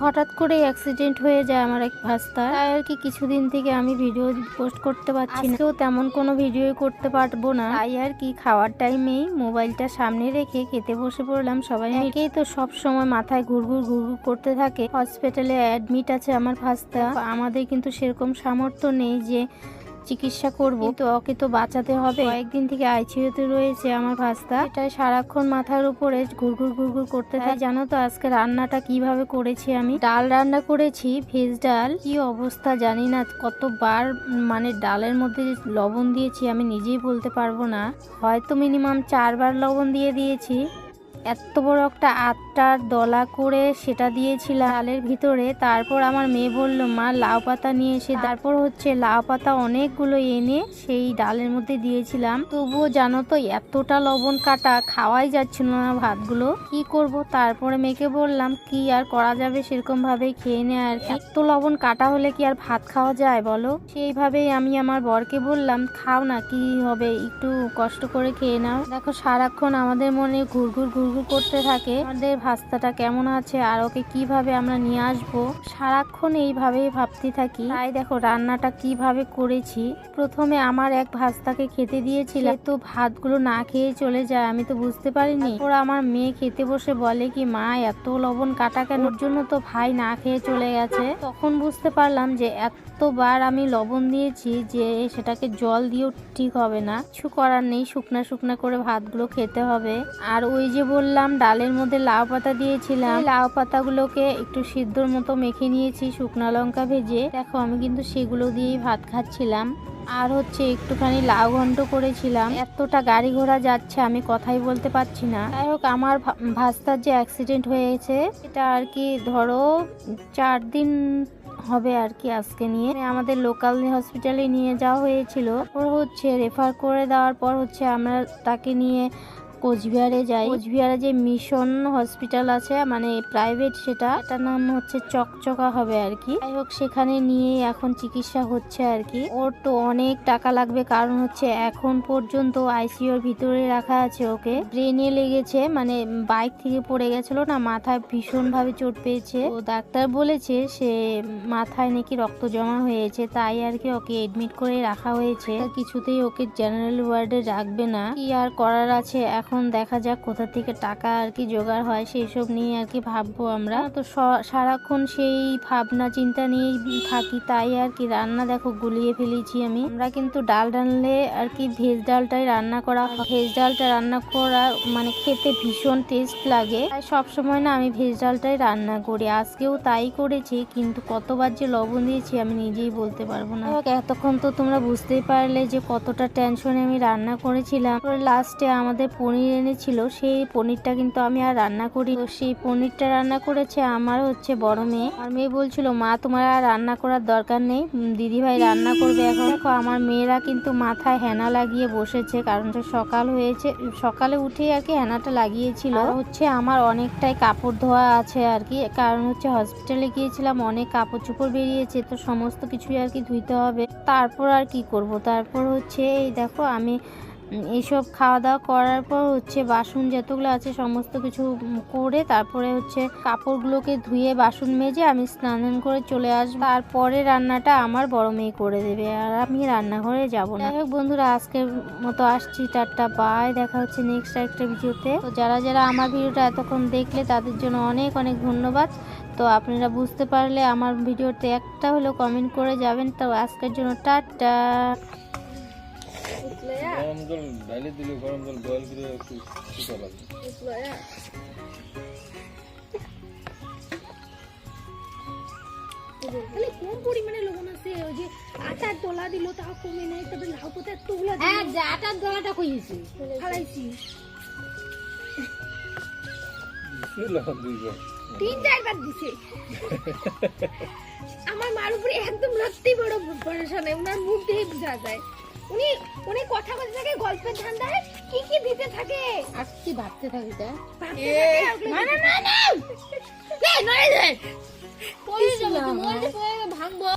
হঠাৎ করে অ্যাক্সিডেন্ট হয়ে যায় আমার এক ভাস্তা, তাই আর কি কিছুদিন থেকে আমি ভিডিও পোস্ট করতে পারছি না। আজকেও তেমন কোনো ভিডিও করতে পারবো না, তাই আর কি খাওয়ার টাইমেই মোবাইলটা সামনে রেখে খেতে বসে পড়লাম। সবাই একেই তো সব সময় মাথায় ঘুরঘুর ঘুরঘুর করতে থাকে। হসপিটালে অ্যাডমিট আছে আমার ভাস্তা। আমাদের কিন্তু সেরকম সামর্থ্য নেই যে চিকিৎসা করব, তো ওকে তো বাঁচাতে হবে। কয়েকদিন থেকে আইসিইউতে রয়েছে আমার ভাস্তা। এটাই সারাক্ষণ মাথার উপরে ঘুরঘুর ঘুরঘুর করতে থাকে। জানো তো আজকে রান্নাটা কিভাবে করেছি? আমি ডাল রান্না করেছি, ভেজ ডাল। কি অবস্থা জানি না, কতবার মানে ডালের মধ্যে লবণ দিয়েছি আমি নিজেই বলতে পারবো না, হয়তো মিনিমাম 4বার লবণ দিয়ে দিয়েছি। এত বড় একটা আটার দলা করে সেটা দিয়েছিলাম ডালের ভিতরে। তারপর আমার মেয়ে বলল, মা লাউ পাতা নিয়ে এসে। তারপর হচ্ছে লাউ পাতা অনেকগুলো এনে সেই ডালের মধ্যে দিয়েছিলাম। তবুও জানো তো এতটা লবণ কাটা, খাওয়াই যাচ্ছিল না ভাতগুলো। কি করব? তারপরে মেয়েকে বললাম কি আর করা যাবে, সেরকম ভাবেই খেয়ে নেয় আর কি। এত লবণ কাটা হলে কি আর ভাত খাওয়া যায় বলো? সেইভাবেই আমি আমার বরকে বললাম, খাও না, কি হবে, একটু কষ্ট করে খেয়ে নাও। দেখো সারাক্ষণ আমাদের মনে ঘুরঘুর ঘুরঘুর করতে থাকে আমাদের ভাস্তাটা কেমন আছে আর ওকে কিভাবে আমরা নিয়ে আসবো, সারাক্ষণ এইভাবেই ভাবতে থাকি। তাই দেখো রান্নাটা কিভাবে করেছি। প্রথমে আমার এক ভাস্তাকে খেতে দিয়েছিলাম, তো ভাতগুলো না খেয়ে চলে যায়, আমি তো বুঝতে পারিনি। ওরা আমার মেয়ে খেতে বসে বলে কি, মা এত লবণ কাটা কেন? ওর জন্য তো ভাই না খেয়ে চলে গেছে। তখন বুঝতে পারলাম যে এতবার আমি লবণ দিয়েছি যে সেটাকে জল দিয়েও ঠিক হবে না। কিছু করার নেই, শুকনা শুকনা করে ভাতগুলো খেতে হবে। আর ওই যে বললাম ডালের মধ্যে লাউ পাতা দিয়েছিলাম, লাউ পাতাগুলোকে একটু সিদ্ধর মতো মেখে নিয়েছি শুকনা লঙ্কা ভেজে। দেখো আমি কিন্তু সেগুলো দিয়েই ভাত খাচ্ছিলাম। আর হচ্ছে একটুখানি লাউ ঘন্ট করেছিলাম। এতটা গাড়ি ঘোড়া যাচ্ছে আমি কথাই বলতে পারছি না। যাই হোক আমার ভাস্তার যে অ্যাক্সিডেন্ট হয়েছে এটা আর কি ধরো 4 দিন হবে আর কি আজকে নিয়ে। আমাদের লোকাল হসপিটালে নিয়ে যাওয়া হয়েছিল। তারপর হচ্ছে রেফার করে দেওয়ার পর হচ্ছে আমরা তাকে নিয়ে কোচবিহারে যাই। কোচবিহারে যে মিশন হসপিটাল আছে মানে প্রাইভেট, এটার নাম হচ্ছে চকচকা হবে আর কি। যাই হোক সেখানে নিয়ে এখন চিকিৎসা হচ্ছে আর কি। ওর তো অনেক টাকা লাগবে, কারণ হচ্ছে এখন পর্যন্ত আইসিইউর ভিতরে রাখা আছে। ওকে ব্রেনে লেগেছে, মানে বাইক থেকে পড়ে গেছিল না, মাথায় ভীষণ ভাবে চোট পেয়েছে। তো ডাক্তার বলেছে সে মাথায় নাকি রক্ত জমা হয়েছে, তাই আর কি ওকে এডমিট করে রাখা হয়েছে। কিছুতেই ওকে জেনারেল ওয়ার্ডে রাখবে না। কি আর করার আছে, এখন দেখা যাক কোথা থেকে টাকা আর কি জোগাড় হয়, সেই সব নিয়ে আর কি ভাববো আমরা। তো সারাক্ষণ সেই ভাবনা চিন্তা নিয়েই থাকি। তাই আর কি রান্না দেখো গুলিয়ে ফেলেছি আমি। আমরা কিন্তু ডাল রান্নলে আর কি ভেজ ডালটাই রান্না করা হয়। ভেজ ডালটা রান্না করা মানে খেতে ভীষণ টেস্ট লাগে, তাই সবসময় না আমি ভেজ ডালটাই রান্না করি। আজকেও তাই করেছি, কিন্তু কতবার যে লবণ দিয়েছি আমি নিজেই বলতে পারবো না। এতক্ষণ তো তোমরা বুঝতেই পারলে যে কতটা টেনশনে আমি রান্না করেছিলাম। লাস্টে আমাদের পনির এনেছিল, সেই পনিরটা কিন্তু আমি আর রান্না করি। তো সেই পনিরটা রান্না করেছে আমার হচ্ছে বড় মেয়ে। আর মেয়ে বলছিল, মা তোমার আর রান্না করার দরকার নেই, দিদি ভাই রান্না করবে এখন। দেখো আমার মেয়েরা কিন্তু মাথায় হেনা লাগিয়ে বসেছে, কারণ সকাল হয়েছে, সকালে উঠে আর কি হেনাটা লাগিয়েছিল। হচ্ছে আমার অনেকটাই কাপড় ধোয়া আছে আর কি, কারণ হচ্ছে হসপিটালে গিয়েছিলাম, অনেক কাপড় চোপড় বেরিয়েছে, তো সমস্ত কিছুই আর কি ধুইতে হবে। তারপর আর কি করব, তারপর হচ্ছে এই দেখো আমি এইসব খাওয়া দাওয়া করার পর হচ্ছে বাসন যতগুলো আছে সমস্ত কিছু করে তারপরে হচ্ছে কাপড়গুলোকে ধুয়ে বাসন মেজে আমি স্নান করে চলে আসবো। তারপরে রান্নাটা আমার বড় মেয়ে করে দেবে, আর আমি রান্নাঘরে যাব না। যাই হোক বন্ধুরা, আজকের মতো আসছি, টাটা বাই, দেখা হচ্ছে নেক্সট একটা ভিডিওতে। তো যারা যারা আমার ভিডিওটা এতক্ষণ দেখলে তাদের জন্য অনেক অনেক ধন্যবাদ। তো আপনারা বুঝতে পারলে আমার ভিডিওতে একটা হলেও কমেন্ট করে যাবেন। তো আজকের জন্য টাটা। গরম জল ঢালি দিলে গরম জল বয়েল করে একটু শুকাবে। তাহলে কোন পরিমাণে লবণ আছে? ওই যে আটার দলা দিল তাও কমে নাই, তবে লাউ পাতা এতগুলো হ্যাঁ যে আটার দলাটা কইছি ফালাইছি 3-4 বার দিছে। আমার মার উপরে একদম রাত্রি বড় পরেশান, ওনার মুখ দিয়ে বোঝা যায়। উনি কথা বলতে থাকে, গল্পের ধান্দায় কি কি দিতে থাকে আর কি ভাবতে থাকে। না না না না ভাঙবো।